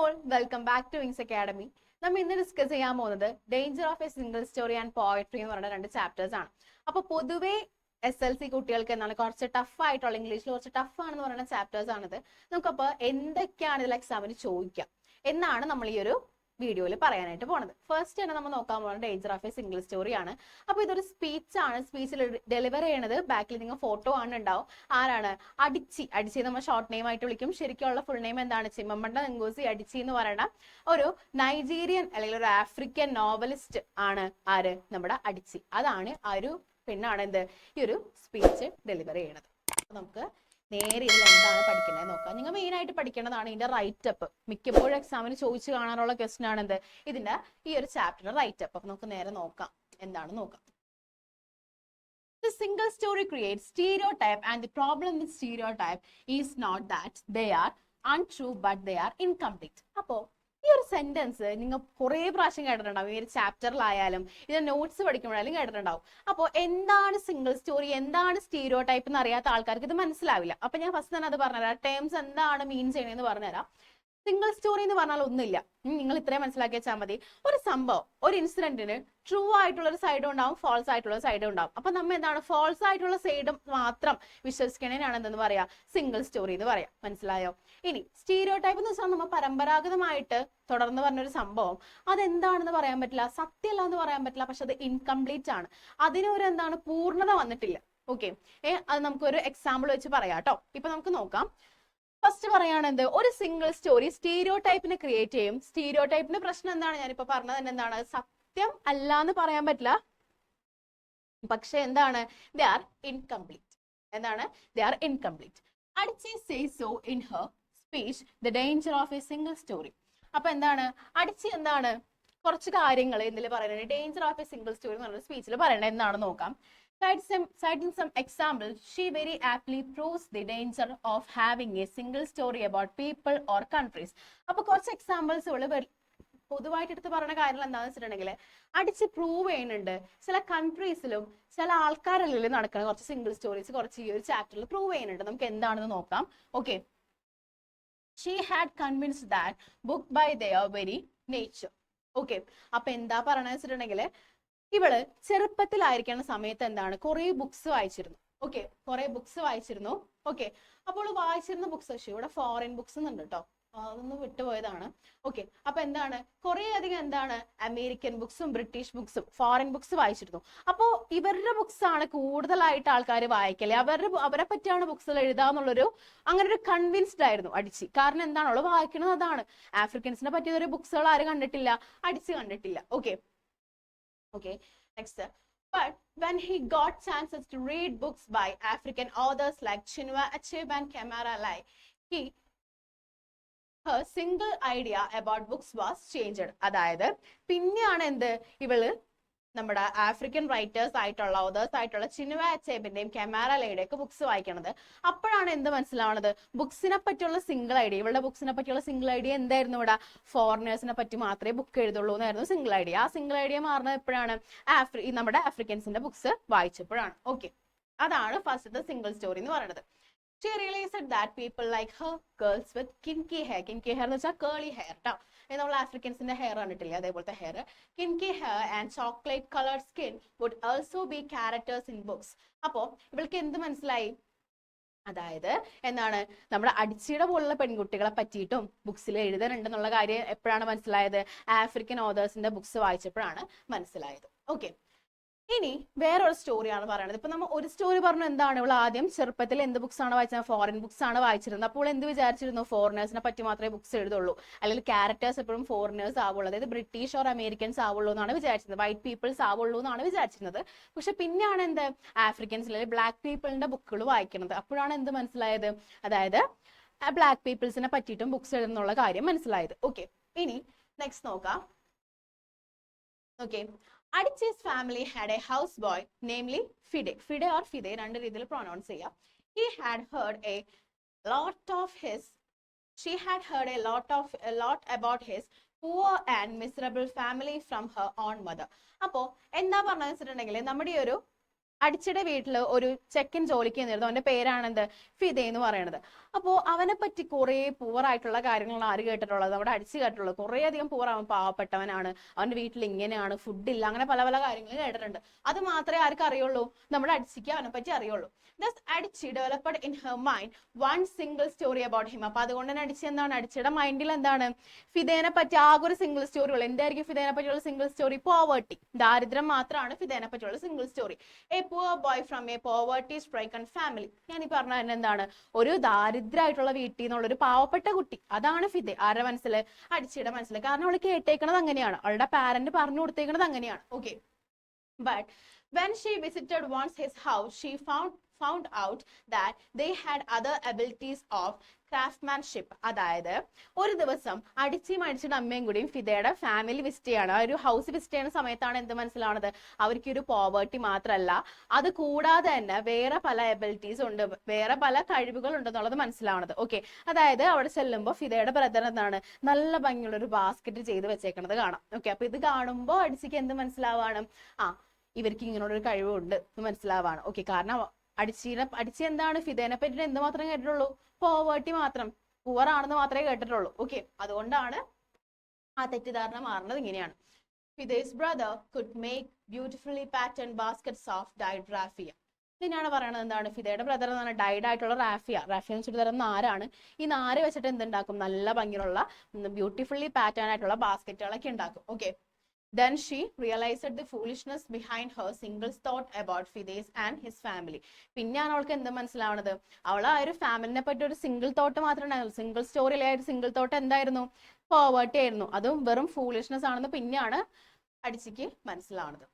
all, welcome back to Wings Academy. നമ്മൾ ഇന്ന് discuss ചെയ്യാൻ പോകുന്നത് danger of a single story and poetry എന്ന് പറയുന്ന രണ്ട് ചാപ്റ്റേഴ്സ് ആണ്. അപ്പോൾ പൊതുവേ SLC കുട്ടികൾക്ക് എന്താണ് കുറച്ച് ടഫ് ആയിട്ടുള്ള ഇംഗ്ലീഷിൽ കുറച്ച് ടഫ് ആണെന്ന് പറയുന്ന ചാപ്റ്റേഴ്സ് ആണിത്. നമുക്കപ്പോൾ എന്തൊക്കെയാണ് ഇതിൽ എക്സാമിന് ചോദിക്കുക എന്നാണ് നമ്മൾ ഈ ഒരു വീഡിയോയിൽ പറയാനായിട്ട് പോണത്. ഫസ്റ്റ് തന്നെ നമ്മൾ നോക്കാൻ പോകുന്നത് danger of a single story ആണ്. അപ്പോൾ ഇതൊരു സ്പീച്ച് ആണ്. സ്പീച്ചിൽ ഡെലിവർ ചെയ്യണത് ബാക്കിൽ നിങ്ങൾ ഫോട്ടോ ആണ് ഉണ്ടാവും. ആരാണ്? അടിച്ചി നമ്മൾ ഷോർട്ട് നെയിം ആയിട്ട് വിളിക്കും. ശരിക്കുള്ള ഫുൾ നെയിം എന്താണ്? ചിമ്മമ്പണ്ട നെങ്കോസി അടിച്ചി എന്ന് പറയുന്ന ഒരു നൈജീരിയൻ അല്ലെങ്കിൽ ഒരു ആഫ്രിക്കൻ നോവലിസ്റ്റ് ആണ് ആര്? നമ്മുടെ അടിച്ചി. അതാണ് ആ ഒരു പെണ്ണാണ് എന്ത് ഈ ഒരു സ്പീച്ച് ഡെലിവർ ചെയ്യണത്. നമുക്ക് നേരെ ഇതിൽ എന്താണ് പഠിക്കുന്നത് നോക്കാം. നിങ്ങൾ മെയിൻ ആയിട്ട് പഠിക്കേണ്ടതാണ് ഇതിന്റെ റൈറ്റ് അപ്പ്. മിക്കപ്പോഴും എക്സാമിന് ചോദിച്ചു കാണാനുള്ള ക്വസ്റ്റൻ ആണ് എന്ത് ഇതിന്റെ ഈ ഒരു ചാപ്റ്ററിന്റെ റൈറ്റ് അപ്പ്. അപ്പൊ നമുക്ക് നേരെ നോക്കാം എന്താണ് നോക്കാം. The single story creates stereotype and the problem with stereotype is not that they are untrue but they are incomplete. അപ്പോ ഈ ഒരു സെന്റൻസ് നിങ്ങൾ കുറെ പ്രാവശ്യം കേട്ടിട്ടുണ്ടാവും. ഈ ഒരു ചാപ്റ്ററിലായാലും ഇതിന്റെ നോട്ട്സ് പഠിക്കുമ്പോഴായാലും കേട്ടിട്ടുണ്ടാവും. അപ്പോൾ എന്താണ് സിംഗിൾ സ്റ്റോറി, എന്താണ് സ്റ്റീരിയോ ടൈപ്പ് എന്ന് അറിയാത്ത ആൾക്കാർക്ക് ഇത് മനസ്സിലാവില്ല. അപ്പൊ ഞാൻ ഫസ്റ്റ് തന്നെ അത് പറഞ്ഞുതരാം. ടേംസ് എന്താണ് മീൻ ചെയ്യണമെന്ന് പറഞ്ഞുതരാം. സിംഗിൾ സ്റ്റോറി എന്ന് പറഞ്ഞാൽ ഒന്നുമില്ല. നിങ്ങൾ ഇത്രയും മനസ്സിലാക്കി വെച്ചാൽ മതി. ഒരു സംഭവം, ഒരു ഇൻസിഡന്റിന് ട്രൂ ആയിട്ടുള്ള ഒരു സൈഡും ഉണ്ടാവും, ഫോൾസ് ആയിട്ടുള്ള സൈഡും ഉണ്ടാവും. അപ്പൊ നമ്മൾ എന്താണ് ഫോൾസ് ആയിട്ടുള്ള സൈഡ് മാത്രം വിശ്വസിക്കണേനാണ് എന്തെന്ന് പറയാ സിംഗിൾ സ്റ്റോറി എന്ന് പറയാം. മനസ്സിലായോ? ഇനി സ്റ്റീരിയോ ടൈപ്പ് എന്ന് വെച്ചാൽ നമ്മൾ പരമ്പരാഗതമായിട്ട് തുടർന്ന് പറഞ്ഞൊരു സംഭവം അതെന്താണെന്ന് പറയാൻ പറ്റില്ല, സത്യമല്ല എന്ന് പറയാൻ പറ്റില്ല, പക്ഷെ അത് ഇൻകംപ്ലീറ്റ് ആണ്. അതിനൊരു എന്താണ് പൂർണ്ണത വന്നിട്ടില്ല. ഓക്കെ, അത് നമുക്കൊരു എക്സാമ്പിൾ വെച്ച് പറയാം കേട്ടോ. ഇപ്പൊ നമുക്ക് നോക്കാം. ഫസ്റ്റ് പറയുകയാണെന്ത് ഒരു സിംഗിൾ സ്റ്റോറി സ്റ്റീരിയോ ടൈപ്പിനെ ക്രിയേറ്റ് ചെയ്യും. സ്റ്റീരിയോ ടൈപ്പിന്റെ പ്രശ്നം എന്താണ്? ഞാനിപ്പോ പറഞ്ഞത് തന്നെ എന്താണ്? സത്യം അല്ല എന്ന് പറയാൻ പറ്റില്ല, പക്ഷെ എന്താണ്? They are incomplete. എന്താണ്? They are incomplete. Adichie says so in her speech the danger of a single story. അപ്പൊ എന്താണ് അടിച്ചി എന്താണ് കുറച്ച് കാര്യങ്ങൾ ഇതിൽ പറയുന്നത് danger of a single story എന്ന് പറയുന്ന സ്പീച്ചിൽ പറയണത് എന്താണെന്ന് നോക്കാം. Citing some examples, she very aptly proves the danger of having a single story about people or countries. അപ്പൊ കുറച്ച് എക്സാമ്പിൾസ് പൊതുവായിട്ട് എടുത്ത് പറയുന്ന കാര്യങ്ങൾ എന്താണെന്ന് വെച്ചിട്ടുണ്ടെങ്കിൽ അടിച്ച് പ്രൂവ് ചെയ്യുന്നുണ്ട്. ചില കൺട്രീസിലും ചില ആൾക്കാരിലും നടക്കുന്ന കുറച്ച് സിംഗിൾ സ്റ്റോറീസ് കുറച്ച് ഈ ഒരു ചാപ്റ്ററിൽ പ്രൂവ് ചെയ്യുന്നുണ്ട്. നമുക്ക് എന്താണെന്ന് നോക്കാം. Okay, she had convinced that book by their very nature. Okay, അപ്പൊ എന്താ പറയണെന്ന് വെച്ചിട്ടുണ്ടെങ്കിൽ ഇവള് ചെറുപ്പത്തിലായിരിക്കുന്ന സമയത്ത് എന്താണ് കുറെ ബുക്സ് വായിച്ചിരുന്നു. ഓക്കെ, കുറെ ബുക്സ് വായിച്ചിരുന്നു. ഓക്കെ, അപ്പോൾ വായിച്ചിരുന്ന ബുക്സ് പക്ഷേ ഇവിടെ ഫോറിൻ ബുക്സ് ഉണ്ട് കേട്ടോ, അതൊന്ന് വിട്ടുപോയതാണ്. ഓക്കെ, അപ്പൊ എന്താണ് കുറെ അധികം എന്താണ് അമേരിക്കൻ ബുക്സും ബ്രിട്ടീഷ് ബുക്സും ഫോറിൻ ബുക്സ് വായിച്ചിരുന്നു. അപ്പോ ഇവരുടെ ബുക്സ് ആണ് കൂടുതലായിട്ട് ആൾക്കാർ വായിക്കല്. അവരെ പറ്റിയാണ് ബുക്സ് എഴുതാന്നുള്ളൊരു അങ്ങനെ ഒരു കൺവിൻസ്ഡ് ആയിരുന്നു അടിച്ചി. കാരണം എന്താണോ വായിക്കുന്നത് അതാണ്. ആഫ്രിക്കൻസിനെ പറ്റിയൊരു ബുക്സുകൾ ആരും കണ്ടിട്ടില്ല, അടിച്ച് കണ്ടിട്ടില്ല. Okay, next. But when he got chances to read books by African authors like Chinua Achebe and Kamara Lai, her single idea about books was changed. അതായത് പിന്നെയാണ് എന്ത് ഇവള് നമ്മുടെ ആഫ്രിക്കൻ റൈറ്റേഴ്സ് ആയിട്ടുള്ള ഓതേഴ്സ് ആയിട്ടുള്ള ചിനുവ അച്ചേബിന്റെയും കെമാര ലൈയുടെയും ഒക്കെ ബുക്സ് വായിക്കണത്. അപ്പോഴാണ് എന്ത് മനസ്സിലാവണത്? ബുക്സിനെ പറ്റിയുള്ള സിംഗിൾ ഐഡിയ, ഇവളുടെ ബുക്സിനെ പറ്റിയുള്ള സിംഗിൾ ഐഡിയ എന്തായിരുന്നു? ഇവിടെ ഫോറിനേഴ്സിനെ പറ്റി മാത്രമേ ബുക്ക് എഴുതുള്ളൂ എന്നായിരുന്നു സിംഗിൾ ഐഡിയ. ആ സിംഗിൾ ഐഡിയ മാറുന്നത് എപ്പോഴാണ്? നമ്മുടെ ആഫ്രിക്കൻസിന്റെ ബുക്സ് വായിച്ചപ്പോഴാണ്. ഓക്കെ, അതാണ് ഫസ്റ്റത്തെ സിംഗിൾ സ്റ്റോറി എന്ന് പറയുന്നത്. She realized that people like her, girls with kinky hair എന്ന് വെച്ചാൽ കേളി ഹെയർ ട്ടോ, നമ്മൾ ആഫ്രിക്കൻസിന്റെ ഹെയർ കണ്ടിട്ടില്ലേ അതേപോലത്തെ hair, kinky hair and chocolate colored skin would also be characters in books. അപ്പോ ഇവൾക്ക് എന്ത് മനസ്സിലായി? അതായത് എന്താണ് നമ്മുടെ അടിച്ചിയുടെ പോലുള്ള പെൺകുട്ടികളെ പറ്റിയിട്ടും ബുക്സിൽ എഴുതാനുണ്ടെന്നുള്ള കാര്യം എപ്പോഴാണ് മനസ്സിലായത്? ആഫ്രിക്കൻ ഓതേഴ്സിന്റെ ബുക്സ് വായിച്ചപ്പോഴാണ് മനസ്സിലായത്. ഓക്കെ, ഇനി വേറൊരു സ്റ്റോറിയാണ് പറയുന്നത്. ഇപ്പൊ നമ്മൾ ഒരു സ്റ്റോറി പറഞ്ഞു എന്താണ് ഇവൾ ആദ്യം ചെറുപ്പത്തിൽ എന്ത് ബുക്സ് ആണ് വായിച്ചത്? ഫോറിൻ ബുക്സ് ആണ് വായിച്ചിരുന്നത്. അപ്പോൾ എന്ത് വിചാരിച്ചിരുന്നു? ഫോറിനേഴ്സിനെ പറ്റി മാത്രമേ ബുക്സ് എഴുതുള്ളൂ, അല്ലെങ്കിൽ ക്യാരക്ടേഴ്സ് എപ്പോഴും ഫോറിനേഴ്സ് ആവുള്ളൂ, അതായത് ബ്രിട്ടീഷ് ഓർ അമേരിക്കൻസ് ആവുള്ളൂ എന്നാണ് വിചാരിച്ചിരുന്നത്, വൈറ്റ് പീപ്പിൾസ് ആവുള്ളൂ എന്നാണ് വിചാരിച്ചിരുന്നത്. പക്ഷെ പിന്നെയാണ് എന്ത് ആഫ്രിക്കൻസ് അല്ലെങ്കിൽ ബ്ലാക്ക് പീപ്പിളിന്റെ ബുക്കുകൾ വായിക്കുന്നത്. അപ്പോഴാണ് എന്ത് മനസ്സിലായത്? അതായത് ബ്ലാക്ക് പീപ്പിൾസിനെ പറ്റിയിട്ടും ബുക്സ് എഴുതുന്നുള്ള കാര്യം മനസ്സിലായത്. ഓക്കെ, ഇനി നെക്സ്റ്റ് നോക്കാം. Okay, Adichi's family had a houseboy, namely Fide. Fide or Fide, രണ്ട് രീതിയിൽ പ്രൊനൗൺസ് ചെയ്യാം. She had heard a lot about his poor and miserable family from her own mother. അപ്പോ എന്താ പറഞ്ഞു വെച്ചിട്ടുണ്ടെങ്കിൽ നമ്മുടെ ഒരു അടിച്ചിയുടെ വീട്ടിൽ ഒരു ചെക്കൻ ജോലിക്ക് നിന്നിരുന്നു. അവന്റെ പേരാണെന്ത്, ഫിദെ എന്ന് പറയുന്നത്. അപ്പോൾ അവനെ പറ്റി കുറെ പൂവറായിട്ടുള്ള കാര്യങ്ങളാണ് ആര് കേട്ടിട്ടുള്ളത്, നമ്മുടെ അടിച്ച് കേട്ടിട്ടുള്ളത്. കുറേ അധികം പൂവർ, അവൻ പാവപ്പെട്ടവനാണ്, അവന്റെ വീട്ടിൽ ഇങ്ങനെയാണ്, ഫുഡില്ല, അങ്ങനെ പല പല കാര്യങ്ങൾ കേട്ടിട്ടുണ്ട്. അത് മാത്രമേ ആർക്ക് അറിയുള്ളൂ, നമ്മുടെ അടിച്ചിക്ക് അവനെ പറ്റി അറിയുള്ളൂ. Thus Adichie developed in her mind one single story about him. അപ്പൊ അതുകൊണ്ട് തന്നെ അടിച്ചി എന്താണ്, അടിച്ചിയുടെ മൈൻഡിൽ എന്താണ്, ഫിദേനെ പറ്റി ആകെ ഒരു സിംഗിൾ സ്റ്റോറി ഉള്ളു. എന്തായിരിക്കും ഫിദേനെ പറ്റിയുള്ള സിംഗിൾ സ്റ്റോറി? പോവർട്ടി, ദാരിദ്ര്യം മാത്രമാണ് ഫിദേനെ പറ്റിയുള്ള single story. A poor boy from a poverty stricken family. ഞാൻ ഈ പറഞ്ഞ തന്നെ എന്താണ്, ഒരു ദാരിദ്ര്യമായിട്ടുള്ള വീട്ടിൽ നിന്നുള്ള ഒരു പാവപ്പെട്ട കുട്ടി. അതാണ് ഫിദെ. ആരുടെ മനസ്സിൽ? അടിച്ചിയുടെ മനസ്സിൽ. കാരണം അവൾ കേട്ടേക്കണത് അങ്ങനെയാണ്, അവളുടെ പാരന്റ് പറഞ്ഞു കൊടുത്തേക്കണത് അങ്ങനെയാണ്. Okay, but when she visited once his house, she found out that they had other abilities of craftsmanship. അതായത് ഒരു ദിവസം അടിച്ചിയും അടിച്ചിട്ട് അമ്മയും കൂടിയും ഫിദയുടെ ഫാമിലി വിസിറ്റ് ചെയ്യാണ്. ആ ഒരു ഹൗസ് വിസിറ്റ് ചെയ്യുന്ന സമയത്താണ് എന്ത് മനസ്സിലാവുന്നത്, അവർക്ക് ഒരു പോവേർട്ടി മാത്രമല്ല, അത് കൂടാതെ തന്നെ വേറെ പല എബിലിറ്റീസ് ഉണ്ട്, വേറെ പല കഴിവുകൾ ഉണ്ടെന്നുള്ളത് മനസ്സിലാവുന്നത്. ഓക്കെ, അതായത് അവിടെ ചെല്ലുമ്പോൾ ഫിദയുടെ ബ്രദർ എന്താണ്, നല്ല ഭംഗിയുള്ള ഒരു ബാസ്ക്കറ്റ് ചെയ്ത് വെച്ചേക്കണത് കാണാം. ഓക്കെ, അപ്പൊ ഇത് കാണുമ്പോൾ അടിച്ചിക്ക് എന്ത് മനസ്സിലാവാണ്, ഇവർക്ക് ഇങ്ങനെയുള്ള ഒരു കഴിവുണ്ട് എന്ന് മനസ്സിലാവാണ്. ഓക്കെ, കാരണം അടിച്ചി എന്താണ്, ഫിദേനെ പറ്റി എന്ത് മാത്രമേ കേട്ടിട്ടുള്ളൂ, പോവേർട്ടി മാത്രം, പുവർ ആണെന്ന് മാത്രമേ കേട്ടിട്ടുള്ളൂ. ഓക്കെ, അതുകൊണ്ടാണ് ആ തെറ്റിദ്ധാരണ മാറുന്നത് ഇങ്ങനെയാണ്. Fide's brother could make beautifully pattern baskets of dyed raffia. ഇതിനാണ് പറയുന്നത് എന്താണ്, ഫിദയുടെ ബ്രദർ എന്നാണ് ഡൈഡ് ആയിട്ടുള്ള റാഫിയ. റാഫിയ എന്ന് വെച്ചിട്ട് തരുന്ന നാരാണ്. ഈ നാര് വെച്ചിട്ട് എന്തുണ്ടാക്കും, നല്ല ഭംഗിയുള്ള ബ്യൂട്ടിഫുള്ളി പാറ്റേൺ ആയിട്ടുള്ള ബാസ്ക്കറ്റുകളൊക്കെ ഉണ്ടാക്കും. Okay, then she realized the foolishness behind her single thought about Fides and his family. പിന്നെയാണ് അവൾക്ക് എന്ത് മനസ്സിലാവുന്നത്, അവൾ ആ ഒരു ഫാമിലിനെ പറ്റി ഒരു സിംഗിൾ തോട്ട് മാത്രമേ ഉണ്ടായിരുന്നു. സിംഗിൾ സ്റ്റോറിയിലെ ഒരു സിംഗിൾ തോട്ട് എന്തായിരുന്നു, പോവേർട്ടി ആയിരുന്നു, അതും വെറും ഫൂളിഷ്നെസ് ആണെന്ന് പിന്നെയാണ് അടിച്ചിക്ക് മനസ്സിലാവുന്നത്.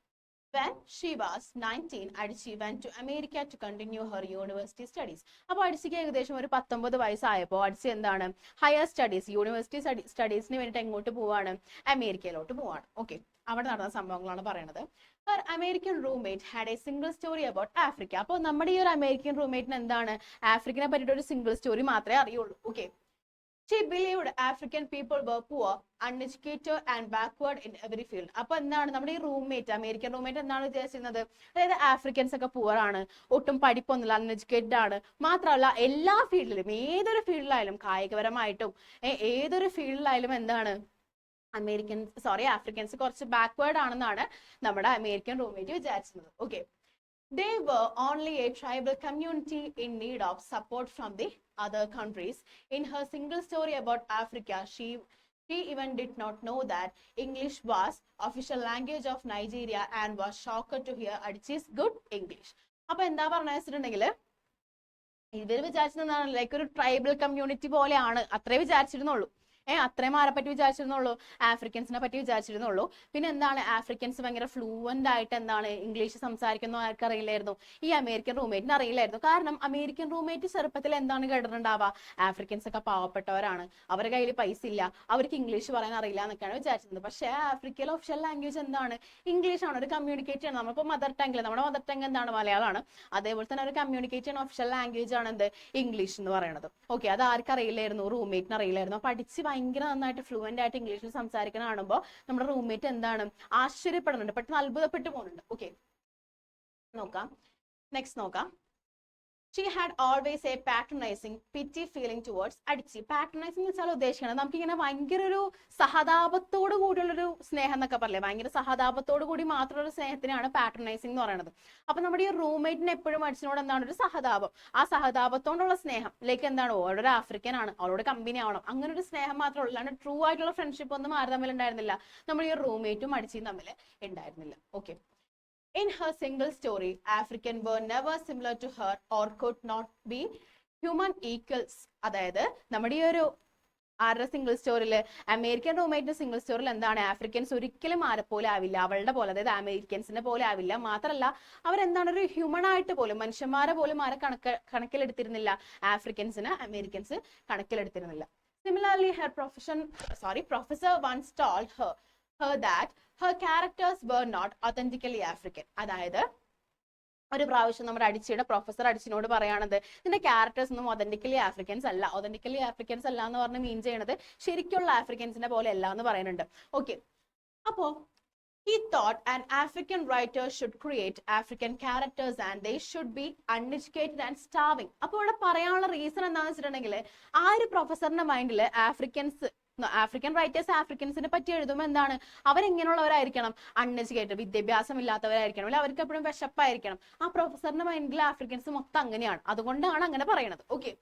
When she was 19, അടിച്ചി went to America to continue her university studies. അപ്പോൾ അടിച്ചിക്ക് ഏകദേശം ഒരു 19 വയസ്സായപ്പോൾ അടിച്ചി എന്താണ്, ഹയർ സ്റ്റഡീസ്, യൂണിവേഴ്സിറ്റി സ്റ്റഡീസിന് വേണ്ടിയിട്ട് എങ്ങോട്ട് പോവാണ്, അമേരിക്കയിലോട്ട് പോവാണ്. ഓക്കെ, അവിടെ നടന്ന സംഭവങ്ങളാണ് പറയുന്നത്. Her American roommate had a single story about Africa. അപ്പോൾ നമ്മുടെ ഈ ഒരു അമേരിക്കൻ റൂംമേറ്റിന് എന്താണ്, ആഫ്രിക്കനെ പറ്റിയിട്ട് ഒരു സിംഗിൾ സ്റ്റോറി മാത്രമേ അറിയുള്ളൂ. Okay, she believed African people were poor, uneducated and backward in every field. അപ്പൊ എന്താണ് നമ്മുടെ ഈ റൂംമേറ്റ്, അമേരിക്കൻ റൂംമേറ്റ് എന്താണ് വിചാരിച്ചിരുന്നത്, അതായത് ആഫ്രിക്കൻസ് ഒക്കെ പുവർ ആണ്, ഒട്ടും പഠിപ്പൊന്നുമില്ല, അൺഎഡ്യൂക്കേറ്റഡ് ആണ്, മാത്രമല്ല എല്ലാ ഫീൽഡിലും, ഏതൊരു ഫീൽഡിലായാലും, കായികപരമായിട്ടും ഏതൊരു ഫീൽഡിലായാലും എന്താണ്, ആഫ്രിക്കൻസ് കുറച്ച് ബാക്ക്വേർഡ് ആണെന്നാണ് നമ്മുടെ അമേരിക്കൻ റൂംമേറ്റ് വിചാരിച്ചത്. Okay, they were only a tribal community in need of support from the other countries. In her single story about Africa, she even did not know that English was official language of Nigeria and was shocked to hear Adichi's good English. അപ്പൊ എന്താ പറഞ്ഞിട്ടുണ്ടെങ്കിൽ, ഇവർ വിചാരിച്ചത് like ഒരു tribal community പോലെയാണ്, അത്രേ വിചാരിച്ചിരുന്നുള്ളൂ. അത്രയും ആരെ പറ്റി വിചാരിച്ചിരുന്നുള്ളൂ, ആഫ്രിക്കൻസിനെ പറ്റി വിചാരിച്ചിരുന്നുള്ളൂ. പിന്നെ എന്താണ്, ആഫ്രിക്കൻസ് ഭയങ്കര ഫ്ലൂവന്റ് ആയിട്ട് എന്താണ് ഇംഗ്ലീഷ് സംസാരിക്കുന്ന ആർക്ക് അറിയില്ലായിരുന്നു, ഈ അമേരിക്കൻ റൂംമേറ്റിന് അറിയില്ലായിരുന്നു. കാരണം അമേരിക്കൻ റൂംമേറ്റ് ചെറുപ്പത്തിൽ എന്താണ് കേട്ടിട്ടുണ്ടാവുക, ആഫ്രിക്കൻസ് ഒക്കെ പാവപ്പെട്ടവരാണ്, അവരുടെ കയ്യിൽ പൈസ ഇല്ല, അവർക്ക് ഇംഗ്ലീഷ് പറയാൻ അറിയില്ല എന്നൊക്കെയാണ് വിചാരിച്ചത്. പക്ഷേ ആഫ്രിക്കയിലെ ഒഫീഷ്യൽ ലാംഗ്വേജ് എന്താണ്, ഇംഗ്ലീഷ് ആണ്. ഒരു കമ്മ്യൂണിക്കേറ്റ് ചെയ്യണം, നമ്മളിപ്പോൾ മദർ ടങ്ങിൽ, നമ്മുടെ മദർ ടങ് എന്താണ്, മലയാളമാണ്. അതേപോലെ തന്നെ ഒരു കമ്മ്യൂണിക്കേറ്റ് ചെയ്യുന്ന ഒഫീഷ്യൽ ലാംഗ്വേജ് ആണ് എന്ത്, ഇംഗ്ലീഷ് എന്ന് പറയുന്നത്. ഓക്കെ, അത് ആർക്ക് അറിയില്ലായിരുന്നു, റൂംമേറ്റിന് അറിയില്ലായിരുന്നു. പഠിച്ച് ഭയങ്കര നന്നായിട്ട് ഫ്ലുവന്റ് ആയിട്ട് ഇംഗ്ലീഷിൽ സംസാരിക്കുന്ന കാണുമ്പോൾ നമ്മുടെ റൂംമേറ്റ് എന്താണ്, ആശ്ചര്യപ്പെടുന്നുണ്ട്, പെട്ടെന്ന് അത്ഭുതപ്പെട്ടു പോകുന്നുണ്ട്. ഓക്കെ, നോക്കാം, നെക്സ്റ്റ് നോക്കാം. She had always a patronizing, pity feeling towards അടിച്ചി. പാട്രണൈസിംഗ് എന്ന് വെച്ചാൽ ഉദ്ദേശിക്കുന്നത് നമുക്കിങ്ങനെ ഭയങ്കര ഒരു സഹതാപത്തോട് കൂടിയുള്ളൊരു സ്നേഹം എന്നൊക്കെ പറയില്ലേ, ഭയങ്കര സഹതാപത്തോട് കൂടി മാത്രമുള്ള സ്നേഹത്തിനാണ് പാട്രണൈസിംഗ് എന്ന് പറയുന്നത്. അപ്പൊ നമ്മുടെ ഈ റൂംമേറ്റിന് എപ്പോഴും അടിച്ചിനോട് എന്താണ് ഒരു സഹതാപം, ആ സഹതാപത്തോടുള്ള സ്നേഹം ലൈക്ക് എന്താണ്, ഓരോരു ആഫ്രിക്കൻ ആണ്, അവളോട് കമ്പനി ആവണം, അങ്ങനെ ഒരു സ്നേഹം മാത്രമേ ഉള്ളൂ. അല്ലാണ്ട് ട്രൂ ആയിട്ടുള്ള ഫ്രണ്ട്ഷിപ്പ് ഒന്നും ആര് തമ്മിൽ ഉണ്ടായിരുന്നില്ല, നമ്മൾ ഈ റൂംമേറ്റും അടിച്ചിയും തമ്മിൽ ഉണ്ടായിരുന്നില്ല. Okay, in her single story, African were never similar to her or could not be human equals. അതായത് നമ്മുടെ ഈ ഒരു ആരുടെ സിംഗിൾ സ്റ്റോറിയിൽ, അമേരിക്കൻ റൂംമേറ്റിന്റെ സിംഗിൾ സ്റ്റോറിയിൽ എന്താണ്, ആഫ്രിക്കൻസ് ഒരിക്കലും ആരെ പോലെ ആവില്ല, അവളുടെ പോലെ, അതായത് അമേരിക്കൻസിനെ പോലെ ആവില്ല. മാത്രമല്ല അവരെന്താണ് ഒരു ഹ്യൂമൺ ആയിട്ട് പോലും, മനുഷ്യന്മാരെ പോലും ആരെ കണക്കിലെടുത്തിരുന്നില്ല, ആഫ്രിക്കൻസിന് Americans കണക്കിലെടുത്തിരുന്നില്ല. Similarly, her professor once told her that her characters were not authentically African. അതായത് ഒരു പ്രാവശ്യം നമ്മുടെ അടിച്ചിയുടെ പ്രൊഫസർ അടിച്ചിനോട് പറയാണത്, ഇതിന്റെ ക്യാരക്ടേഴ്സ് ഒന്നും ഒതന്റിക്കലി ആഫ്രിക്കൻസ് അല്ല, ഒതന്റിക്കലി ആഫ്രിക്കൻസ് അല്ല എന്ന് പറഞ്ഞ് മീൻ ചെയ്യണത് ശരിക്കുള്ള ആഫ്രിക്കൻസിന്റെ പോലെ അല്ല എന്ന് പറയുന്നുണ്ട്. ഓക്കെ, അപ്പോ He thought an African writer should create African characters and they should be uneducated and starving. അപ്പോൾ ഇവിടെ പറയാനുള്ള റീസൺ എന്താണെന്ന് വെച്ചിട്ടുണ്ടെങ്കിൽ ആ ഒരു പ്രൊഫസറിന്റെ മൈൻഡിൽ ആഫ്രിക്കൻ റൈറ്റേഴ്സ് ആഫ്രിക്കൻസിനെ പറ്റി എഴുതുമ്പോൾ എന്താണ്, അവരെങ്ങനെയുള്ളവരായിരിക്കണം, അൺഎഡ്യൂക്കേറ്റഡ്, വിദ്യാഭ്യാസം ഇല്ലാത്തവരായിരിക്കണം, അല്ലെ അവർക്ക് എപ്പോഴും വിശപ്പായിരിക്കണം. ആ പ്രൊഫസറിന്റെ മൈൻഡിൽ ആഫ്രിക്കൻസ് മൊത്തം അങ്ങനെയാണ്, അതുകൊണ്ടാണ് അങ്ങനെ പറയുന്നത്. Okay,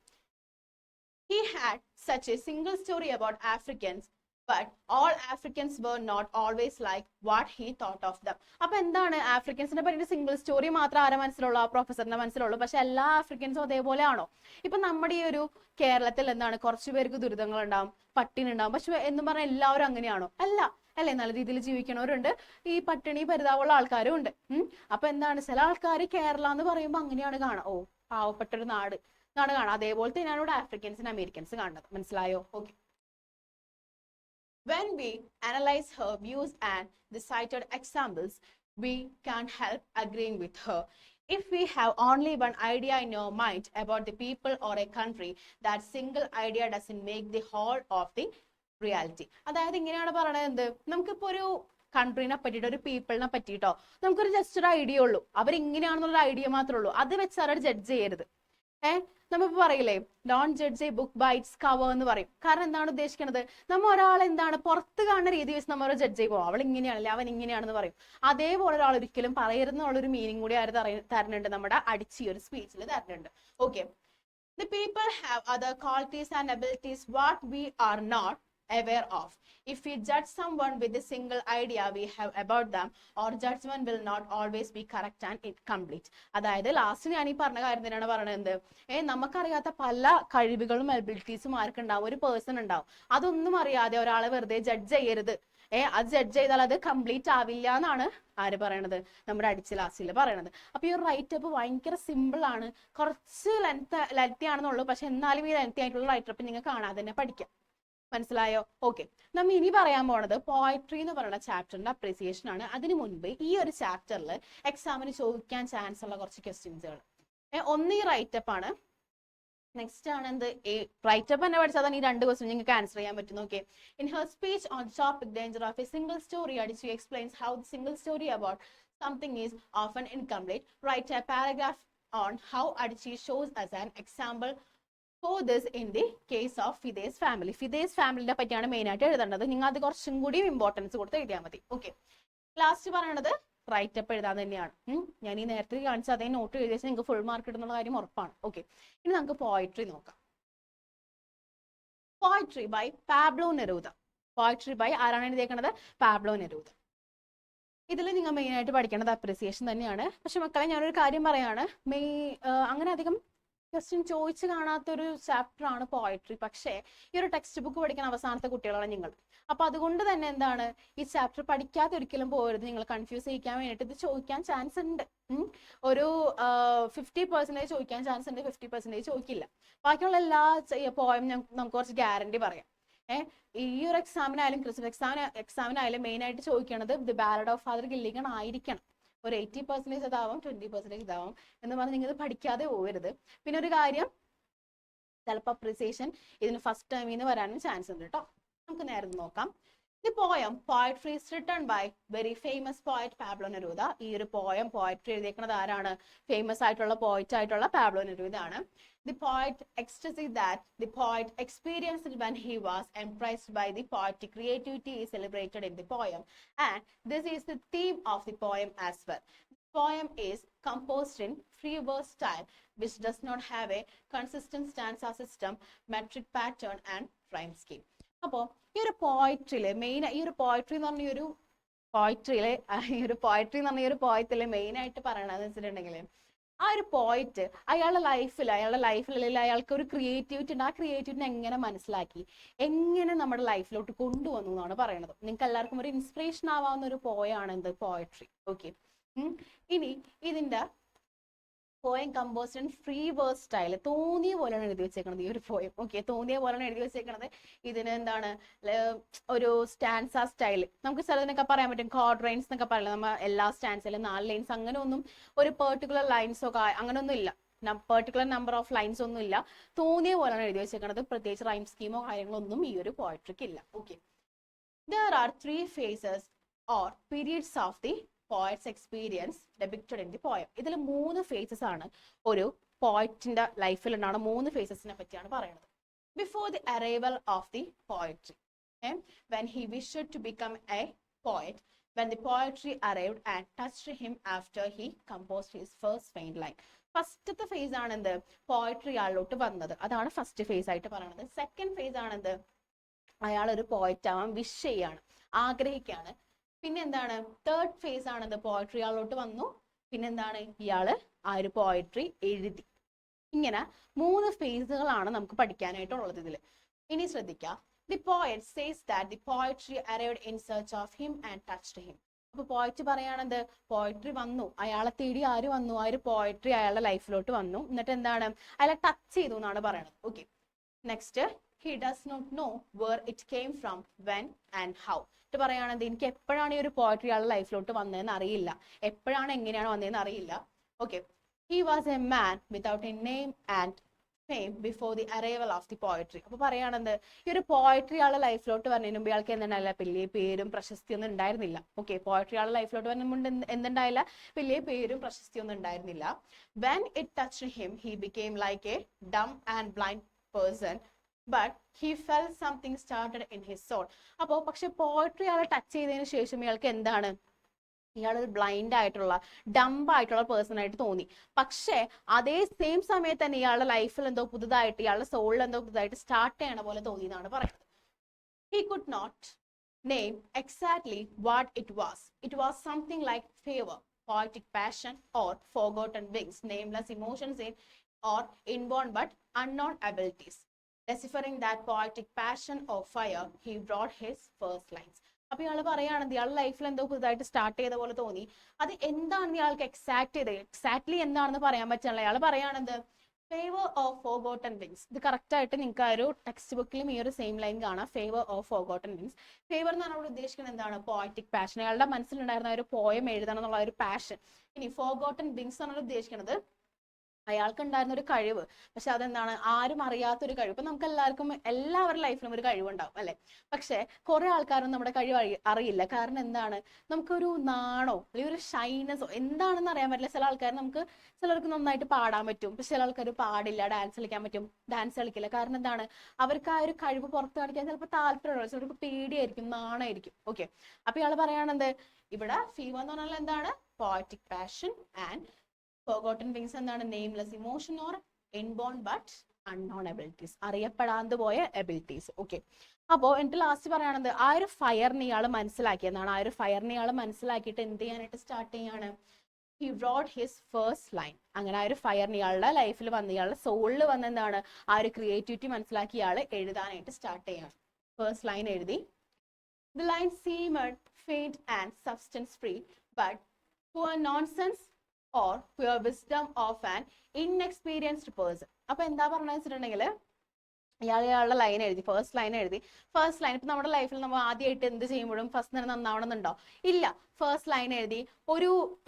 he had such a single story about Africans, but all Africans were not always like what he thought of them. അപ്പൊ എന്താണ്, ആഫ്രിക്കൻസിനെ പറ്റി സിംഗിൾ സ്റ്റോറി മാത്രം ആരെ മനസ്സിലുള്ളൂ, ആ പ്രൊഫസറിന്റെ മനസ്സിലുള്ളൂ. പക്ഷെ എല്ലാ ആഫ്രിക്കൻസും അതേപോലെ ആണോ? ഇപ്പൊ നമ്മുടെ ഈ ഒരു കേരളത്തിൽ എന്താണ്, കുറച്ചു പേർക്ക് ദുരിതങ്ങൾ ഉണ്ടാവും, പട്ടിണി ഉണ്ടാവും, പക്ഷെ എന്നും പറഞ്ഞാൽ എല്ലാവരും അങ്ങനെയാണോ? അല്ല, അല്ലെ? നല്ല രീതിയിൽ ജീവിക്കണവരുണ്ട്, ഈ പട്ടിണി പരിതാപമുള്ള ആൾക്കാരും ഉണ്ട്. അപ്പൊ എന്താണ്, ചില ആൾക്കാർ കേരള എന്ന് പറയുമ്പോൾ അങ്ങനെയാണ് കാണാം, ഓ പാവപ്പെട്ടൊരു നാട് കാണാം. അതേപോലെ തന്നെയാണ് ഇവിടെ ആഫ്രിക്കൻസിന് അമേരിക്കൻസ് കാണുന്നത്. മനസ്സിലായോ? Okay. When we analyze her views and the cited examples, we can't help agreeing with her. If we have only one idea in your mind about the people or a country, that single idea doesn't make the whole of the reality. അതായത് ഇങ്ങനെയാണ് പറയണത്, നമുക്കിപ്പോ ഒരു കൺട്രീനെ പറ്റിയിട്ട്, ഒരു പീപ്പിളിനെ പറ്റിയിട്ടോ നമുക്കൊരു just ഒരു idea ഉള്ളൂ, അവരിങ്ങനെയാണെന്നുള്ള ഐഡിയ മാത്രമേ ഉള്ളൂ. അത് വെച്ച് അവരോട് ജഡ്ജ് ചെയ്യരുത്. നമ്മളിപ്പോ പറയില്ലേ, don't judge a book by its cover എന്ന് പറയും. കാരണം എന്താണ് ഉദ്ദേശിക്കുന്നത്, നമ്മൾ ഒരാൾ എന്താണ് പുറത്ത് കാണുന്ന രീതി വെച്ച് നമ്മൾ ജഡ്ജ് ചെയ്യുമ്പോൾ അവൾ ഇങ്ങനെയാണല്ലേ, അവൻ ഇങ്ങനെയാണെന്ന് പറയും. അതേപോലെ ഒരാൾ ഒരിക്കലും പറയരുതെന്നുള്ളൊരു മീനിങ് കൂടി ആര് തരുന്നുണ്ട്, നമ്മുടെ അടിച്ച് ഈ ഒരു സ്പീച്ചിൽ തരുന്നുണ്ട്. Okay, the people have other qualities and abilities what we are not aware of. If we judge someone with a single idea we have about them, our judgment will not always be correct and incomplete. അതായത് last ഞാൻ ഈ പറഞ്ഞ കാര്യം തന്നെയാണ് പറയുന്നത്, നമുക്കറിയാത്ത പല കഴിവുകളും എബിലിറ്റീസും ആർക്കുണ്ടാവും, ഒരു പേഴ്സൺ ഉണ്ടാവും. അതൊന്നും അറിയാതെ ഒരാളെ വെറുതെ ജഡ്ജ് ചെയ്യരുത്. അത് ജഡ്ജ് ചെയ്താൽ അത് കംപ്ലീറ്റ് ആവില്ല എന്നാണ് ആര് പറയണത്, നമ്മുടെ അടിച്ച് ലാസ്റ്റിൽ പറയണത്. അപ്പൊ ഈ ഒരു റൈറ്റപ്പ് ഭയങ്കര സിമ്പിൾ ആണ്, കുറച്ച് ലെങ്തി ആണെന്നുള്ളൂ, പക്ഷെ എന്നാലും ഈ ലെങ്തി ആയിട്ടുള്ള റൈറ്റപ്പ് നിങ്ങൾക്ക് കാണാതെ തന്നെ പഠിക്കാം. മനസ്സിലായോ? ഓക്കെ, നമ്മ ഇനി പറയാൻ പോണത് പോയട്രി എന്ന് പറയുന്ന ചാപ്റ്ററിന്റെ അപ്രീസിയേഷൻ ആണ്. അതിനു മുൻപ് ഈ ഒരു ചാപ്റ്ററിൽ എക്സാമിന് ചോദിക്കാൻ ചാൻസ് ഉള്ള കുറച്ച് ക്വസ്റ്റ്യൻസുകൾ. ഒന്ന് ഈ റൈറ്റപ്പ് ആണ്, നെക്സ്റ്റ് ആണ് എന്ത്, ഈ റൈറ്റപ്പ് തന്നെ പഠിച്ചാൽ ഈ രണ്ട് ക്വസ്റ്റ്യൻ നിങ്ങൾക്ക് ആൻസർ ചെയ്യാൻ പറ്റും. Okay, in her speech on topic danger of a single story Adichie explains how the single story about something is often incomplete. Write a paragraph on how Adichie shows as an example for this in the case of Fides family. Fides ഫാമിലിനെ പറ്റിയാണ് main ആയിട്ട് എഴുതേണ്ടത്. നിങ്ങൾ അത് കുറച്ചും കൂടി importance കൊടുത്ത് എഴുതിയാൽ മതി. ഓക്കെ, ലാസ്റ്റ് പറയണത് റൈറ്റപ്പ് എഴുതാൻ തന്നെയാണ്. ഞാൻ ഈ നേരത്തെ കാണിച്ച അതേ നോട്ട് എഴുതി വെച്ചാൽ നിങ്ങൾക്ക് ഫുൾ മാർക്ക് ഇടുന്നുള്ള കാര്യം ഉറപ്പാണ്. ഓക്കെ, ഇനി നമുക്ക് പോയട്രി നോക്കാം. Poetry by Pablo Neruda. Poetry by ആരാണ് എഴുതിയേക്കുന്നത്, പാബ്ലോ നെരൂദ. ഇതിൽ നിങ്ങൾ മെയിൻ ആയിട്ട് പഠിക്കേണ്ടത് അപ്രിസിയേഷൻ തന്നെയാണ്. പക്ഷെ മക്കളെ ഞാനൊരു കാര്യം പറയാണ്, അങ്ങനെ അധികം ക്വസ്റ്റ്യൻ ചോദിച്ച് കാണാത്തൊരു ചാപ്റ്റർ ആണ് പോയട്രി. പക്ഷേ ഈ ഒരു ടെക്സ്റ്റ് ബുക്ക് പഠിക്കുന്ന അവസാനത്തെ കുട്ടികളാണ് നിങ്ങൾ. അപ്പൊ അതുകൊണ്ട് തന്നെ എന്താണ്, ഈ ചാപ്റ്റർ പഠിക്കാതെ ഒരിക്കലും പോകരുത്. നിങ്ങൾ കൺഫ്യൂസ് ചെയ്യിക്കാൻ വേണ്ടിയിട്ട് ഇത് ചോദിക്കാൻ ചാൻസ് ഉണ്ട്. ഒരു 50% ചോദിക്കാൻ ചാൻസ് ഉണ്ട്, 50% ചോദിക്കില്ല. ബാക്കിയുള്ള എല്ലാ പോയം നമുക്ക് കുറച്ച് ഗ്യാരണ്ടി പറയാം. ഈ ഒരു എക്സാമിനായാലും ക്രിസ്മസ് എക്സാമിനായാലും മെയിൻ ആയിട്ട് ചോദിക്കുന്നത് the ballad of father Gilligan ആയിരിക്കണം. ഒരു 80% ഇതാവും, 20% ഇതാവും എന്ന് പറഞ്ഞ് നിങ്ങൾ പഠിക്കാതെ പോകരുത്. പിന്നെ ഒരു കാര്യം, ചിലപ്പോൾ അപ്രിസിയേഷൻ ഇതിന് ഫസ്റ്റ് ടൈമിൽ നിന്ന് വരാനും ചാൻസ് ഉണ്ട് കേട്ടോ. നമുക്ക് നേരെ നോക്കാം. The poem Poetry is written by very famous poet Pablo Neruda. ഈ ഒരു പോയം പോയട്രി എഴുതിയേക്കുന്നത് ആരാണ്, ഫേമസ് ആയിട്ടുള്ള പോയിറ്റ് ആയിട്ടുള്ള പാബ്ലോ നെരൂദ ആണ്. The poet ecstasy that the poet experienced when he was impressed by the poetic creativity is celebrated in the poem, and this is the theme of the poem as well. The poem is composed in free verse style which does not have a consistent stanza system, metric pattern and rhyme scheme. അപ്പോൾ ഈ ഒരു പോയട്രിയിലെ main, ഈ ഒരു poetry എന്ന് പറഞ്ഞ ഒരു പോയട്രിയിലെ ഈ ഒരു പോയത്തിലെ മെയിൻ ആയിട്ട് പറയണതെന്ന് വെച്ചിട്ടുണ്ടെങ്കിൽ, ആ ഒരു പോയിറ്റ് അയാളുടെ ലൈഫിൽ അല്ലെങ്കിൽ അയാൾക്ക് ഒരു ക്രിയേറ്റിവിറ്റി ഉണ്ട്. ആ ക്രിയേറ്റിവിറ്റിനെ എങ്ങനെ മനസ്സിലാക്കി, എങ്ങനെ നമ്മുടെ ലൈഫിലോട്ട് കൊണ്ടുവന്നു എന്നാണ് പറയുന്നത്. നിങ്ങൾക്ക് എല്ലാവർക്കും ഒരു ഇൻസ്പിറേഷൻ ആവാവുന്ന ഒരു പോയാണ് എന്ത്, പോയട്രി. ഓക്കെ, ഇനി ഇതിന്റെ poem composed in free verse style, തോന്നിയ പോലെയാണ് എഴുതി വെച്ചേക്കുന്നത് ഈ ഒരു പോയം. ഓക്കെ, തോന്നിയ പോലെയാണ് എഴുതി വെച്ചേക്കുന്നത്. ഇതിന് എന്താണ്, ഒരു സ്റ്റാൻസ സ്റ്റൈൽ. നമുക്ക് ചിലതിനൊക്കെ പറയാൻ പറ്റും കോഡ്രൈൻസ് എന്നൊക്കെ പറയില്ല, നമ്മൾ എല്ലാ സ്റ്റാൻസിലും 4 ലൈൻസ്, അങ്ങനെ ഒന്നും ഒരു പെർട്ടിക്കുലർ ലൈൻസോ അങ്ങനെ ഒന്നും ഇല്ല, പെർട്ടിക്കുലർ നമ്പർ ഓഫ് ലൈൻസ് ഒന്നും ഇല്ല. തോന്നിയ പോലെയാണ് എഴുതി വെച്ചേക്കുന്നത്. പ്രത്യേകിച്ച് റൈം സ്കീമോ കാര്യങ്ങളോ ഒന്നും ഈ ഒരു പോയട്രിക്ക് ഇല്ല. Okay, there are 3 phases or periods of the poet's experience depicted in the poem. ഇതിൽ 3 phases ആണ് ഒരു പോയിറ്റിന്റെ ലൈഫിൽ ഉണ്ടാകുന്ന 3 ഫേസസിനെ പറ്റിയാണ് പറയുന്നത്. Before the arrival of the poetry, when he wished to become a poet, when the poetry arrived and touched him after he composed his first faint line. ഫസ്റ്റത്തെ face ആണ് എന്ത്, പോയട്രി ആളിലോട്ട് വന്നത്, അതാണ് ഫസ്റ്റ് ഫേസ് ആയിട്ട് പറയുന്നത്. Second phase ആണ് എന്ത്, അയാൾ ഒരു പോയറ്റ് ആവാൻ വിഷ് ചെയ്യാണ്, ആഗ്രഹിക്കുകയാണ്. പിന്നെ എന്താണ്, തേർഡ് ഫേസ് ആണെന്ത്, പോയട്രി ആളിലോട്ട് വന്നു, പിന്നെന്താണ്, ഇയാള് ആ ഒരു പോയട്രി എഴുതി. ഇങ്ങനെ 3 ഫേസുകളാണ് നമുക്ക് പഠിക്കാനായിട്ടുള്ളത് ഇതിൽ. ഇനി ശ്രദ്ധിക്കുക, the poet says that the poetry arrived in search of him and touched him. അപ്പൊ പോയറ്റ് പറയാണെന്ത്, പോയട്രി വന്നു, അയാളെ തേടി ആര് വന്നു, ആ ഒരു പോയട്രി അയാളുടെ ലൈഫിലോട്ട് വന്നു, എന്നിട്ട് എന്താണ്, അയാളെ ടച്ച് ചെയ്തു എന്നാണ് പറയണത്. Okay, next, he does not know where it came from, when and how. ഇത് പറയുകയാണെങ്കിൽ എനിക്ക് എപ്പോഴാണ് ഈ ഒരു പോയട്രി ആളുടെ ലൈഫിലോട്ട് വന്നതെന്ന് അറിയില്ല, എപ്പോഴാണ് എങ്ങനെയാണ് വന്നതെന്ന് അറിയില്ല. Okay, he was a man without a name and fame before the arrival of the poetry. അപ്പൊ പറയുകയാണെന്ത്, ഈ ഒരു പോയട്രി ആളുടെ ലൈഫിലോട്ട് വരുന്നതിന് മുമ്പ് ഇയാൾക്ക് എന്തുണ്ടായില്ല, വലിയ പേരും പ്രശസ്തിയൊന്നും ഉണ്ടായിരുന്നില്ല. ഓക്കെ, പോയട്രി ആളുടെ ലൈഫിലോട്ട് വരുന്ന മുമ്പ് എന്തുണ്ടായില്ല, വലിയ പേരും പ്രശസ്തിയൊന്നും ഉണ്ടായിരുന്നില്ല. when it touched him he became like a dumb and blind person, but he felt something started in his soul. അപ്പോ പക്ഷെ പോയട്രി ആളെ ടച്ച് ചെയ്തതിനു ശേഷം ഇയാൾക്ക് എന്താണ്, ഇയാളൊരു ബ്ലൈൻഡ് ആയിട്ടുള്ള ഡംബ് ആയിട്ടുള്ള പേഴ്സൺ ആയിട്ട് തോന്നി. പക്ഷെ അതേ സെയിം സമയത്ത് തന്നെ ഇയാളുടെ ലൈഫിൽ എന്തോ പുതുതായിട്ട്, ഇയാളുടെ സോളിൽ എന്തോ പുതുതായിട്ട് സ്റ്റാർട്ട് ചെയ്യണ പോലെ തോന്നി എന്നാണ് പറയുന്നത്. he could not name exactly what it was. It was something like favor, poetic passion, or forgotten wings, nameless emotions in or inborn but unknown abilities. Deciphering that poetic passion or fire, he brought his first lines. അപ്പൊ ഇയാൾ പറയുകയാണെങ്കിൽ ഇയാളുടെ ലൈഫിൽ എന്തോ പുതുതായിട്ട് start ചെയ്ത പോലെ തോന്നി. അത് എന്താണെന്ന് ഇയാൾക്ക് എക്സാക്ട്ലി എന്താണെന്ന് പറയാൻ പറ്റില്ല. ഇയാൾ പറയുകയാണെന്ത്, ഫേവർ ഓഫ് ഫോർഗോട്ടൺ വിങ്സ്. ഇത് കറക്റ്റ് ആയിട്ട് നിങ്ങൾക്ക് ആ ഒരു ടെക്സ്റ്റ് ബുക്കിലും ഈ ഒരു സെയിം ലൈൻ കാണാം, favour of forgotten wings. Favour എന്ന് പറഞ്ഞാൽ ഉദ്ദേശിക്കുന്നത് എന്താണ്, പോയറ്റിക് പാഷൻ, അയാളുടെ മനസ്സിലുണ്ടായിരുന്ന ഒരു പോയം എഴുതണം എന്നുള്ള ഒരു പാഷൻ. ഇനി ഫോർഗോട്ടൺ വിങ്സ് എന്നാണ് ഉദ്ദേശിക്കുന്നത്, അയാൾക്ക് ഉണ്ടായിരുന്ന ഒരു കഴിവ്, പക്ഷെ അതെന്താണ്, ആരും അറിയാത്തൊരു കഴിവ്. ഇപ്പൊ നമുക്ക് എല്ലാവരുടെ ലൈഫിലും ഒരു കഴിവുണ്ടാവും അല്ലെ, പക്ഷെ കുറെ ആൾക്കാരും നമ്മുടെ കഴിവ് അറിയില്ല. കാരണം എന്താണ്, നമുക്കൊരു നാണോ അല്ലെങ്കിൽ ഒരു ഷൈനസോ എന്താണെന്ന് അറിയാൻ പറ്റില്ല. ചിലർക്ക് നന്നായിട്ട് പാടാൻ പറ്റും, പക്ഷെ ചില ആൾക്കാർ പാടില്ല. ഡാൻസ് കളിക്കാൻ പറ്റും, ഡാൻസ് കളിക്കില്ല. കാരണം എന്താണ്, അവർക്ക് ആ ഒരു കഴിവ് പുറത്ത് കാണിക്കാൻ ചിലപ്പോൾ താല്പര്യമുള്ള, ചിലർക്ക് പേടിയായിരിക്കും, നാണായിരിക്കും. ഓക്കെ, അപ്പൊ ഇയാൾ പറയാണെന്ത്, ഇവിടെ ഫീവർ എന്ന് പറഞ്ഞാൽ എന്താണ്, poetic passion, and forgotten wings എന്താണ്, nameless emotion or inborn but unknown abilities, അറിയപ്പെടാതെ പോയ എബിലിറ്റീസ്. ഓക്കെ, അപ്പോ എന്നിട്ട് ലാസ്റ്റ് പറയുകയാണെന്ത്, ആ ഒരു ഫയറിനെ ഇയാൾ മനസ്സിലാക്കിയെന്നാണ്. ആ ഒരു ഫയറിനെ ഇയാൾ മനസ്സിലാക്കിയിട്ട് എന്ത് ചെയ്യാനായിട്ട് സ്റ്റാർട്ട് ചെയ്യാണ്, he wrote his first line. അങ്ങനെ ആ ഒരു ഫയറിന് ഇയാളുടെ ലൈഫിൽ വന്ന്, ഇയാളുടെ സോളിൽ വന്ന് എന്താണ്, ആ ഒരു ക്രിയേറ്റിവിറ്റി മനസ്സിലാക്കി ഇയാൾ എഴുതാനായിട്ട് സ്റ്റാർട്ട് ചെയ്യാണ്. ഫസ്റ്റ് ലൈൻ എഴുതി, the line seemed faint and substance free, but poor nonsense or pure wisdom of an inexperienced person. അപ്പൊ എന്താ പറഞ്ഞു വെച്ചിട്ടുണ്ടെങ്കിൽ, ഇയാളുടെ ലൈൻ എഴുതി, ഫസ്റ്റ് ലൈൻ എഴുതി. ഫസ്റ്റ് ലൈൻ ഇപ്പൊ നമ്മുടെ ലൈഫിൽ നമ്മൾ ആദ്യമായിട്ട് എന്ത് ചെയ്യുമ്പോഴും ഫസ്റ്റ് തന്നെ നന്നാവണമെന്നുണ്ടോ, ഇല്ല. ഫസ്റ്റ് ലൈൻ എഴുതി,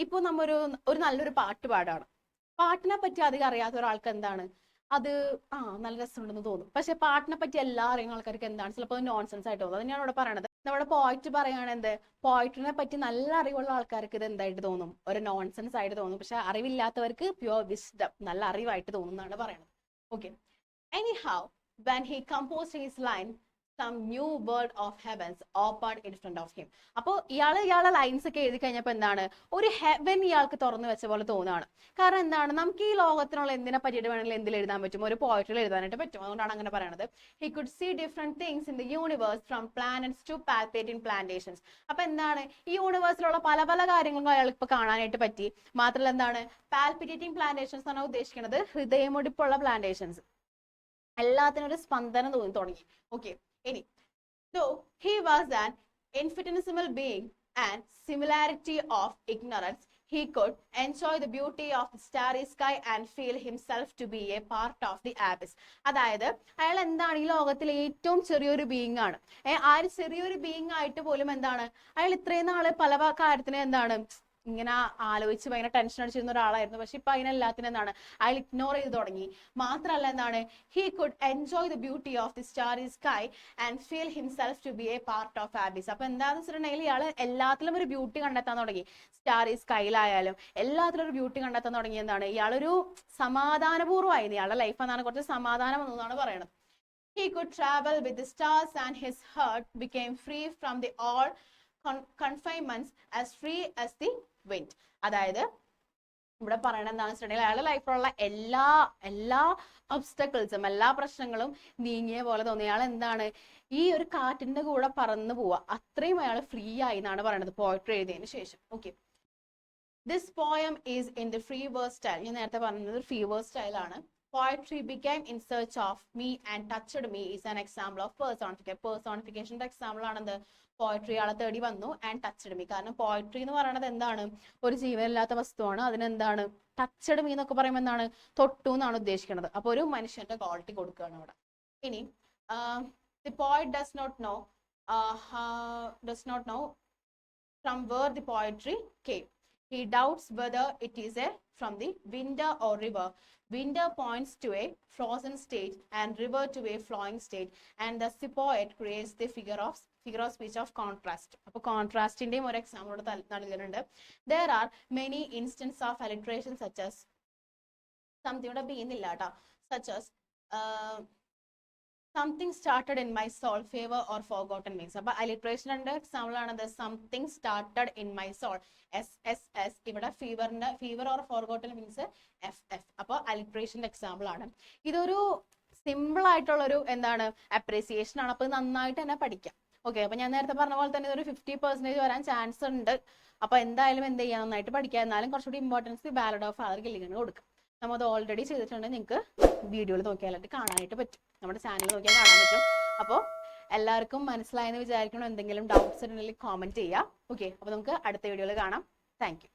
ഇപ്പൊ നമ്മ ഒരു നല്ലൊരു പാട്ട് പാടാണ്, പാട്ടിനെ പറ്റി അധികം അറിയാത്ത ഒരാൾക്ക് എന്താണ്, അത് നല്ല രസമുണ്ടെന്ന് തോന്നും. പക്ഷെ പാട്ടിനെ പറ്റി എല്ലാം അറിയുന്ന ആൾക്കാർക്ക് എന്താണ്, ചിലപ്പോൾ നോൺസെൻസ് ആയിട്ട് തോന്നും. അത് ഞാൻ ഇവിടെ പറയണത്, നമ്മുടെ പോയിറ്റ് പറയുകയാണെന്ത്, പോയിറ്റിനെ പറ്റി നല്ല അറിവുള്ള ആൾക്കാർക്ക് ഇത് എന്തായിട്ട് തോന്നും, ഒരു നോൺസെൻസ് ആയിട്ട് തോന്നും. പക്ഷെ അറിവില്ലാത്തവർക്ക് പ്യുവർ വിസ്ഡം, നല്ല അറിവായിട്ട് തോന്നും എന്നാണ് പറയുന്നത്. Okay, anyhow when he composed his line, some new world of heavens opened in front of him. അപ്പോൾ ഇയാളുടെ ലൈൻസ് ഒക്കെ എഴുതി കഴിഞ്ഞപ്പോൾ എന്താണ്, ഒരു ഹെവൻ ഇയാൾക്ക് തുറന്നു വെച്ച പോലെ തോന്നുകയാണ്. കാരണം എന്താണ്, നമുക്ക് ഈ ലോകത്തിനുള്ള എന്തിനെ പറ്റിയിട്ട് വേണമെങ്കിലും എന്തിൽ എഴുതാൻ പറ്റും, ഒരു പോയട്രിയിൽ എഴുതാനായിട്ട് പറ്റും. അതുകൊണ്ടാണ് അങ്ങനെ പറയുന്നത്. he could see different things in the universe from planets to palpating plantations. അപ്പൊ എന്താണ്, ഈ യൂണിവേഴ്സിലുള്ള പല പല കാര്യങ്ങളും അയാൾക്ക് ഇപ്പൊ കാണാനായിട്ട് പറ്റി. മാത്രമല്ല എന്താണ്, പാൽപിറ്റേറ്റിംഗ് പ്ലാന്റേഷൻസ് എന്നാണ് ഉദ്ദേശിക്കുന്നത്, ഹൃദയമുടിപ്പുള്ള പ്ലാന്റേഷൻസ്. എല്ലാത്തിനും ഒരു സ്പന്ദനം തോന്നി തുടങ്ങി. ഓക്കെ, ഇനി though he was an infinitesimal being and similarity of ignorance, he could enjoy the beauty of the starry sky and feel himself to be a part of the abyss. അതായത് അയാൾ എന്താണ്, ഈ ലോകത്തിലെ ഏറ്റവും ചെറിയൊരു ബീയിങ് ആണ്. ആ ഒരു ചെറിയൊരു ബീയിങ് ആയിട്ട് പോലും എന്താണ്, അയാൾ ഇത്രയും നാള് പല കാര്യത്തിന് എന്താണ് ഇങ്ങനെ ആലോചിച്ച് ഭയങ്കര ടെൻഷൻ അടിച്ചിരുന്ന ഒരാളായിരുന്നു. പക്ഷെ ഇപ്പൊ അതിനെല്ലാത്തിനും എന്താണ് അയാൾ ഇഗ്നോർ ചെയ്ത് തുടങ്ങി. മാത്രമല്ല എന്താണ് he could enjoy the beauty of the starry sky and feel himself to be a part of abyss. അപ്പൊ എന്താണെന്ന് വെച്ചിട്ടുണ്ടെങ്കിൽ ഇയാൾ എല്ലാത്തിലും ഒരു ബ്യൂട്ടി കണ്ടെത്താൻ തുടങ്ങി. സ്റ്റാറി സ്കൈയിലായാലും എല്ലാത്തിലും ഒരു ബ്യൂട്ടി കണ്ടെത്താൻ തുടങ്ങി. എന്താണ് ഇയാളൊരു സമാധാനപൂർവ്വമായിരുന്നു, ഇയാളുടെ ലൈഫ് എന്നാണ്, കുറച്ച് സമാധാനം എന്നാണ് പറയുന്നത്. He could travel with the stars and his heart became free from the all confinements as free as the wind. അതായത് ഇവിടെ പറയണത് എന്താണെന്ന് വെച്ചിട്ടുണ്ടെങ്കിൽ അയാളുടെ ലൈഫിലുള്ള എല്ലാ ഒബ്സ്റ്റക്കിൾസും എല്ലാ പ്രശ്നങ്ങളും നീങ്ങിയ പോലെ തോന്നി. അയാൾ എന്താണ് ഈ ഒരു കാറ്റിന്റെ കൂടെ പറന്നു പോവാ, അത്രയും അയാൾ ഫ്രീ ആയി എന്നാണ് പറയുന്നത് പോയട്രി എഴുതിയതിനു ശേഷം. Okay, this poem is in the free verse style. ഞാൻ നേരത്തെ പറഞ്ഞത് ഫ്രീ വേഴ്സ് സ്റ്റൈൽ ആണ്. Poetry became in search of me and touched me is an example of personification. Personificationന്റെ എക്സാമ്പിൾ ആണെന്ത്, പോയട്രി ആളെ തേടി വന്നു ആൻഡ് ടച്ച്ഡ് മീ. കാരണം പോയട്രി എന്ന് പറയുന്നത് എന്താണ്, ഒരു ജീവനില്ലാത്ത വസ്തുവാണ്. അതിനെന്താണ് ടച്ച്ഡ് മീ എന്നൊക്കെ പറയുമ്പോൾ എന്താണ് തൊട്ടു എന്നാണ് ഉദ്ദേശിക്കുന്നത്. അപ്പൊ ഒരു മനുഷ്യന്റെ ക്വാളിറ്റി കൊടുക്കുകയാണ് അവിടെ. ഇനി the poet does not know from where the poetry came. He doubts whether it is from the winter or river. Winter points to a frozen state and river to a flowing state, and thus the poet creates the figure of speech of contrast. അപ്പോൾ കോൺട്രാസ്റ്റിന്റെയും ഒരു example ഇവിടെ നൽകുന്നുണ്ട്. There are many instances of alliteration such as something ഇവിടെ ചെയ്യുന്നില്ല കേട്ടോ, such as something started in my soul, favor or forgotten means. അപ്പൊ അലിട്രേഷന്റെ example ആണത് something started in my soul, SSS. ഇവിടെ fever or forgotten means FF. അപ്പൊ അലിട്രേഷന്റെ example ആണ്. ഇതൊരു സിമ്പിൾ ആയിട്ടുള്ള ഒരു എന്താണ് അപ്രീസിയേഷൻ ആണ്. അപ്പൊ നന്നായിട്ട് തന്നെ പഠിക്കാം. ഓക്കെ, അപ്പൊ ഞാൻ നേരത്തെ പറഞ്ഞ പോലെ തന്നെ ഇതൊരു 50% വരാൻ ചാൻസ് ഉണ്ട്. അപ്പൊ എന്തായാലും എന്ത് ചെയ്യാൻ നന്നായിട്ട് പഠിക്കാം. എന്നാലും കുറച്ചുകൂടി ഇമ്പോർട്ടൻസ് ബാലഡ് ഓഫ് ഫാദർ ഗില്ലിഗന് കൊടുക്കാം. നമ്മൾ അത് ഓൾറെഡി ചെയ്തിട്ടുണ്ട്, നിങ്ങൾക്ക് വീഡിയോയിൽ നോക്കിയാലായിട്ട് കാണാനായിട്ട് പറ്റും, നമ്മുടെ ചാനൽ നോക്കിയാൽ കാണാൻ പറ്റും. അപ്പോൾ എല്ലാവർക്കും മനസ്സിലായെന്ന് വിചാരിക്കണം. എന്തെങ്കിലും ഡൗട്ട്സ് ഉണ്ടെങ്കിൽ കോമെന്റ് ചെയ്യാം. ഓക്കെ, അപ്പോൾ നമുക്ക് അടുത്ത വീഡിയോയിൽ കാണാം. Thank you.